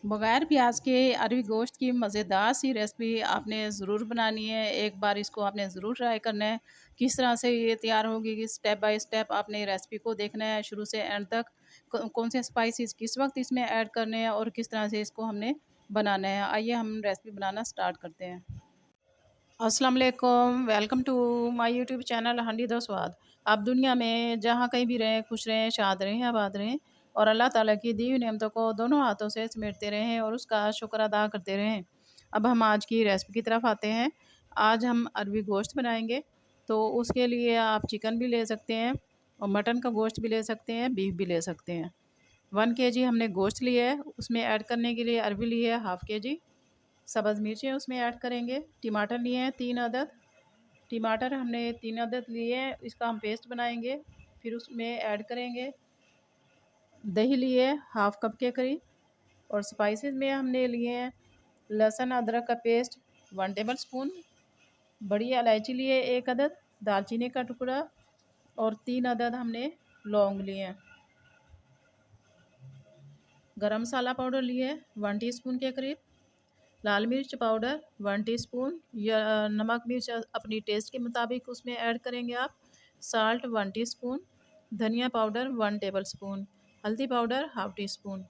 बगैर प्याज के अरबी गोश्त की मज़ेदार सी रेसिपी आपने ज़रूर बनानी है। एक बार इसको आपने ज़रूर ट्राई करना है। किस तरह से ये तैयार होगी कि स्टेप बाय स्टेप आपने रेसिपी को देखना है शुरू से एंड तक। कौन से स्पाइसेस किस वक्त इसमें ऐड करने हैं और किस तरह से इसको हमने बनाना है। आइए हम रेसिपी बनाना स्टार्ट करते हैं। अस्सलाम वालेकुम, welcome to my YouTube channel Handi the Swaad. आप दुनिया में जहाँ कहीं भी रहें, खुश रहें, शाद रहें, आबाद रहें और अल्लाह ताला की दी हुई नेमतों को दोनों हाथों से समेटते रहें और उसका शुक्र अदा करते रहें। अब हम आज की रेसिपी की तरफ आते हैं। आज हम अरबी गोश्त बनाएंगे, तो उसके लिए आप चिकन भी ले सकते हैं और मटन का गोश्त भी ले सकते हैं, बीफ भी ले सकते हैं। 1 kg हमने गोश्त लिया है, उसमें ऐड करने के लिए अरबी ली है 1/2 kg। सब्ज़ मिर्चें उसमें ऐड करेंगे। टमाटर लिए हैं 3 अदद। टमाटर हमने 3 अदद लिए हैं, इसका हम पेस्ट बनाएंगे। फिर उसमें ऐड करेंगे दही लिए 1/2 कप के करीब। और स्पाइसेस में हमने लिए हैं लहसुन अदरक का पेस्ट 1 टेबल स्पून, बड़ी इलायची लिए 1 अदद, दालचीनी का टुकड़ा और 3 अदद हमने लौंग लिए हैं। गरम मसाला पाउडर लिए 1 टीस्पून के करीब। लाल मिर्च पाउडर 1 टीस्पून या नमक मिर्च अपनी टेस्ट के मुताबिक उसमें ऐड करेंगे आप। Salt 1 teaspoon. धनिया पाउडर 1 टेबल स्पून। हल्दी पाउडर 1/2 टीस्पून।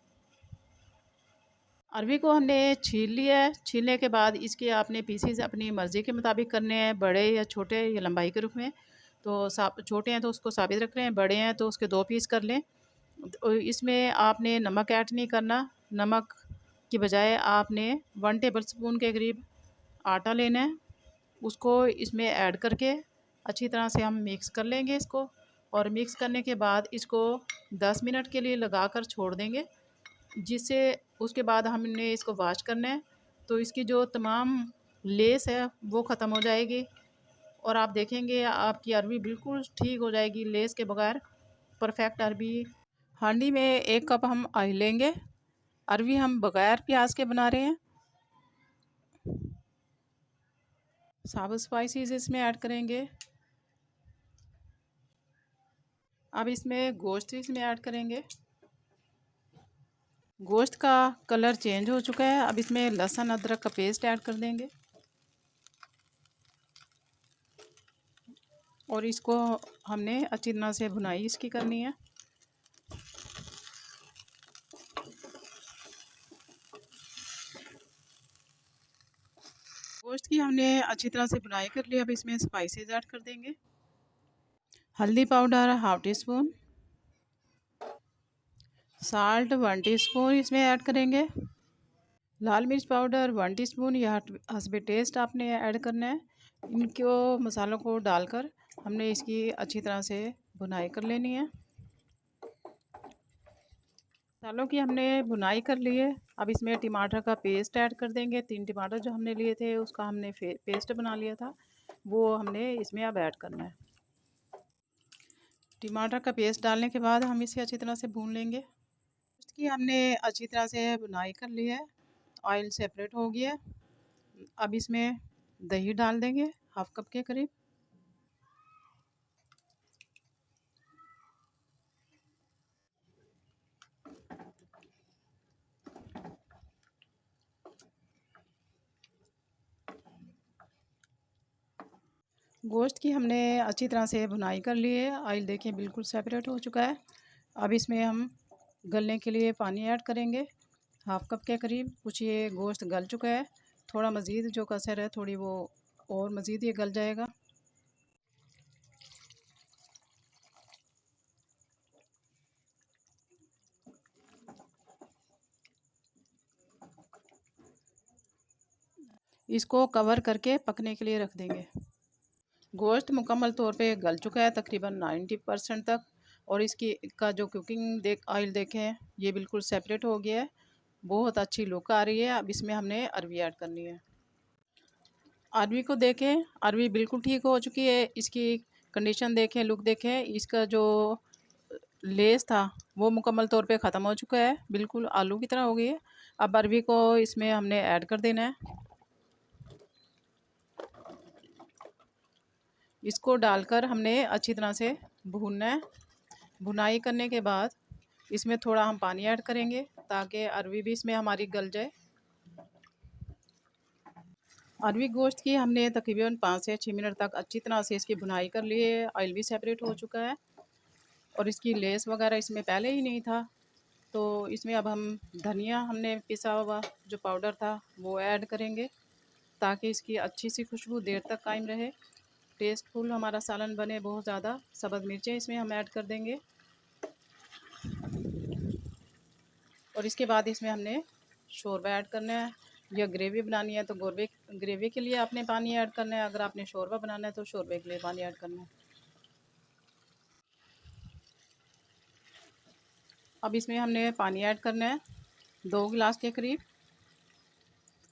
अरबी को हमने छील लिया है। छीलने के बाद इसके आपने पीसीज अपनी मर्ज़ी के मुताबिक करने हैं, बड़े या छोटे या लंबाई के रूप में। तो छोटे हैं तो उसको साबित रख रहे हैं, बड़े हैं तो उसके 2 पीस कर लें। तो इसमें आपने नमक ऐड नहीं करना। नमक की बजाय आपने 1 टेबल स्पून के करीब आटा लेना है। उसको इसमें ऐड करके अच्छी तरह से हम मिक्स कर लेंगे इसको। और मिक्स करने के बाद इसको 10 मिनट के लिए लगा कर छोड़ देंगे, जिससे उसके बाद हमने इसको वॉश करना है। तो इसकी जो तमाम लेस है वो ख़त्म हो जाएगी और आप देखेंगे आपकी अरबी बिल्कुल ठीक हो जाएगी लेस के बगैर, परफेक्ट अरबी। हांडी में 1 कप हम ऑयल लेंगे। अरबी हम बगैर प्याज के बना रहे हैं। साबुत स्पाइसेस इसमें ऐड करेंगे। अब इसमें गोश्त इसमें ऐड करेंगे। गोश्त का कलर चेंज हो चुका है। अब इसमें लहसुन अदरक का पेस्ट ऐड कर देंगे और इसको हमने अच्छी तरह से भुनाई इसकी करनी है। गोश्त की हमने अच्छी तरह से भुनाई कर ली। अब इसमें स्पाइसेस ऐड कर देंगे। हल्दी पाउडर 1/2 टीस्पून। साल्ट 1 टीस्पून इसमें ऐड करेंगे। लाल मिर्च पाउडर 1 टीस्पून, या हस्बे टेस्ट आपने ऐड करना है। इनको मसालों को डालकर हमने इसकी अच्छी तरह से भुनाई कर लेनी है। मसालों की हमने भुनाई कर ली है। अब इसमें टमाटर का पेस्ट ऐड कर देंगे। 3 टमाटर जो हमने लिए थे उसका हमने पेस्ट बना लिया था, वो हमने इसमें अब ऐड करना है। टमाटर का पेस्ट डालने के बाद हम इसे अच्छी तरह से भून लेंगे। इसकी हमने अच्छी तरह से भुनाई कर ली है, ऑयल सेपरेट हो गया। अब इसमें दही डाल देंगे 1/2 कप के करीब। गोश्त की हमने अच्छी तरह से भुनाई कर ली है। ऑयल देखिए बिल्कुल सेपरेट हो चुका है। अब इसमें हम गलने के लिए पानी ऐड करेंगे 1/2 कप के करीब। कुछ ये गोश्त गल चुका है, थोड़ा मज़ीद जो कसर है थोड़ी वो और मज़ीद ये गल जाएगा। इसको कवर करके पकने के लिए रख देंगे। गोश्त मुकम्मल तौर पे गल चुका है तकरीबन 90% तक। और इसकी का जो कुकिंग ऑयल देखें ये बिल्कुल सेपरेट हो गया है, बहुत अच्छी लुक आ रही है। अब इसमें हमने अरबी ऐड करनी है। अरबी को देखें, अरबी बिल्कुल ठीक हो चुकी है। इसकी कंडीशन देखें, लुक देखें, इसका जो लेस था वो मुकम्मल तौर पे ख़त्म हो चुका है, बिल्कुल आलू की तरह हो गई है। अब अरबी को इसमें हमने ऐड कर देना है। इसको डालकर हमने अच्छी तरह से भूनना है। भुनाई करने के बाद इसमें थोड़ा हम पानी ऐड करेंगे ताकि अरवी भी इसमें हमारी गल जाए। अरवी गोश्त की हमने तकरीबन 5 से 6 मिनट तक अच्छी तरह से इसकी भुनाई कर ली है। ऑयल भी सेपरेट हो चुका है और इसकी लेस वगैरह इसमें पहले ही नहीं था। तो इसमें अब हम धनिया हमने पिसा हुआ जो पाउडर था वो ऐड करेंगे ताकि इसकी अच्छी सी खुशबू देर तक कायम रहे, टेस्टफुल हमारा सालन बने बहुत ज़्यादा। सब्ज़ मिर्चें इसमें हम ऐड कर देंगे और इसके बाद इसमें हमने शोरबा ऐड करना है। या ग्रेवी बनानी है तो ग्रेवी के लिए आपने पानी ऐड करना है, अगर आपने शोरबा बनाना है तो शोरबे के लिए पानी ऐड करना है। अब इसमें हमने पानी ऐड करना है 2 गिलास के करीब,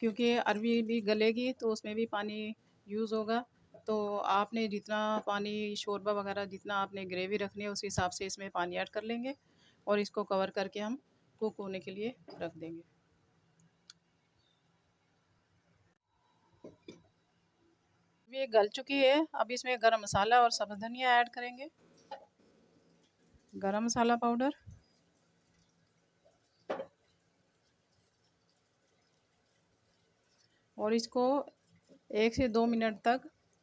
क्योंकि अरवी भी गलेगी तो उसमें भी पानी यूज़ होगा। तो आपने जितना पानी शोरबा वगैरह जितना आपने ग्रेवी रखनी है उस हिसाब से इसमें पानी ऐड कर लेंगे और इसको कवर करके हम कुक होने के लिए रख देंगे। ये गल चुकी है। अब इसमें गरम मसाला और सब्ज़ धनिया ऐड करेंगे। गरम मसाला पाउडर और इसको 1 से 2 मिनट तक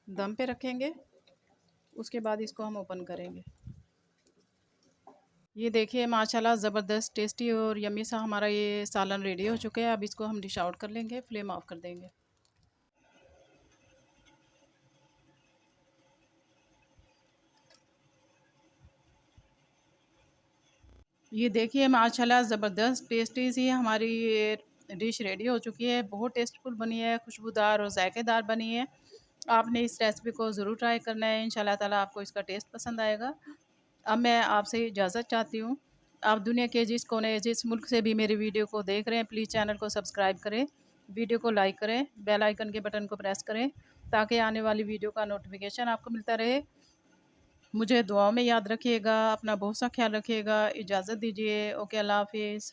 दम पे रखेंगे। उसके बाद इसको हम ओपन करेंगे। ये देखिए माशाल्लाह ज़बरदस्त टेस्टी और यम्मी सा हमारा ये सालन रेडी हो चुका है। अब इसको हम डिश आउट कर लेंगे, फ्लेम ऑफ कर देंगे। ये देखिए माशाल्लाह ज़बरदस्त टेस्टी सी हमारी ये डिश रेडी हो चुकी है। बहुत टेस्टफुल बनी है, खुशबूदार और जायकेदार बनी है। आपने इस रेसिपी को ज़रूर ट्राई करना है, इंशाल्लाह ताला आपको इसका टेस्ट पसंद आएगा। अब मैं आपसे इजाज़त चाहती हूँ। आप दुनिया के जिस कोने जिस मुल्क से भी मेरी वीडियो को देख रहे हैं प्लीज़ चैनल को सब्सक्राइब करें, वीडियो को लाइक करें, बेल आइकन के बटन को प्रेस करें ताकि आने वाली वीडियो का नोटिफिकेशन आपको मिलता रहे। मुझे दुआओं में याद रखिएगा, अपना बहुत सा ख्याल रखिएगा। इजाज़त दीजिए। ओके, अल्लाह हाफ़िज़।